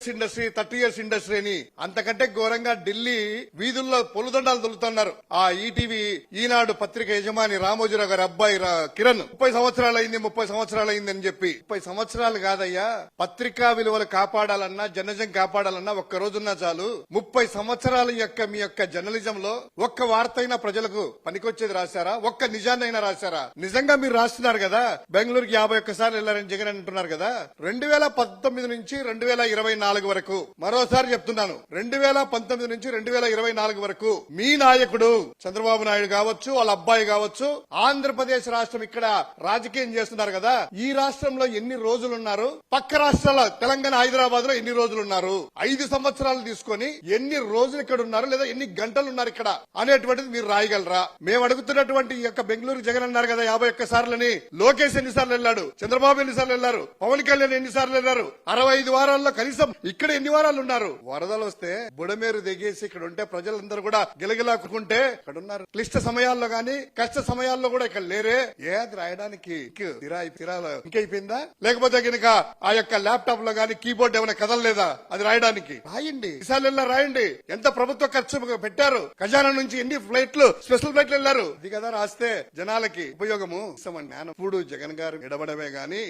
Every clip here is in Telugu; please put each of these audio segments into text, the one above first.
ఇండస్ట్రీ 30 ఇయర్స్ ఇండస్ట్రీ అని అంతకంటే ఘోరంగా ఢిల్లీ వీధుల్లో పొలుదండాలు తొలుతున్నారు. ఆ ఈటీవీ ఈనాడు పత్రిక యజమాని రామోజీరావు గారి అబ్బాయి కిరణ్ 30 సంవత్సరాలు అయింది అని చెప్పి 30 సంవత్సరాలు కాదయ్యా. పత్రికా విలువలు కాపాడాలన్నా జర్నలిజం కాపాడాలన్నా ఒక్క రోజున్నా చాలు. 30 సంవత్సరాల మీ యొక్క జర్నలిజం లో ఒక్క వార్త అయినా ప్రజలకు పనికొచ్చేది రాశారా? ఒక్క నిజాన్నైనా రాశారా? నిజంగా మీరు రాస్తున్నారు కదా, బెంగళూరుకి 51 సార్లు వెళ్లారని జగన్ అంటున్నారు కదా. 2019 నుంచి 2024 వరకు మరోసారి చెప్తున్నాను, 2019 నుంచి 2024 వరకు మీ నాయకుడు చంద్రబాబు నాయుడు కావచ్చు, వాళ్ళ అబ్బాయి కావచ్చు, ఆంధ్రప్రదేశ్ రాష్ట్రం ఇక్కడ రాజకీయం చేస్తున్నారు కదా, ఈ రాష్ట్రంలో ఎన్ని రోజులున్నారు, పక్క రాష్ట్రాల తెలంగాణ హైదరాబాద్ లో ఎన్ని రోజులున్నారు, 5 సంవత్సరాలు తీసుకొని ఎన్ని రోజులు ఇక్కడ ఉన్నారు లేదా ఎన్ని గంటలు ఉన్నారు ఇక్కడ అనేటువంటిది మీరు రాయగలరా? మేము అడుగుతున్నటువంటి ఈ యొక్క బెంగళూరు జగన్ అన్నారు కదా 51 సార్లని, లోకేష్ ఎన్నిసార్లు వెళ్లాడు, చంద్రబాబు ఎన్నిసార్లు వెళ్లారు, పవన్ కళ్యాణ్ ఎన్నిసార్లు వెళ్లారు, 65 వారాల్లో కనీసం ఇక్కడ ఎన్ని వారాలు ఉన్నారు? వరదలు వస్తే బుడమేరు దిగేసి ఇక్కడ ఉంటే ప్రజలందరూ కూడా గిలగిలాకుంటే ఇక్కడ ఉన్నారు. క్లిష్ట సమయాల్లో గాని కష్ట సమయాల్లో కూడా ఇక్కడ లేరే. అది రాయడానికి ఇంకైపోయిందా? లేకపోతే కనుక ఆ యొక్క ల్యాప్టాప్ లో గాని కీబోర్డ్ ఏమైనా కదలలేదా? అది రాయడానికి రాయండి, విశాల రాయండి. ఎంత ప్రభుత్వ ఖర్చు పెట్టారు, ఖజానా నుంచి ఎన్ని ఫ్లైట్లు స్పెషల్ ఫ్లైట్లు వెళ్లారు, ఇది కదా రాస్తే జనాలకి ఉపయోగము. ఇప్పుడు జగన్ గారు ఎడబడమే గాని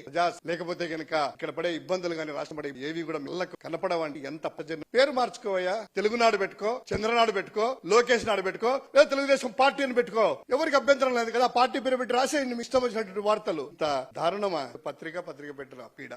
లేకపోతే కనుక ఇక్కడ పడే ఇబ్బందులు గాని రాష్ట్రం పడే ఏవి కూడా మిల్లకు కనపడవంటి. ఎంత పేరు మార్చుకోవయ్యా, తెలుగునాడు పెట్టుకో, చంద్రనాడు పెట్టుకో, లోకేష్ నాడు పెట్టుకో, లేదా తెలుగుదేశం పార్టీ అని పెట్టుకో, ఎవరికి అభ్యంతరం లేదు కదా. పార్టీ పేరు పెట్టి రాసేయండి ఇష్టం వచ్చినటువంటి వార్తలు. ఇంత దారుణమా? పత్రిక పెట్టిన పీడ.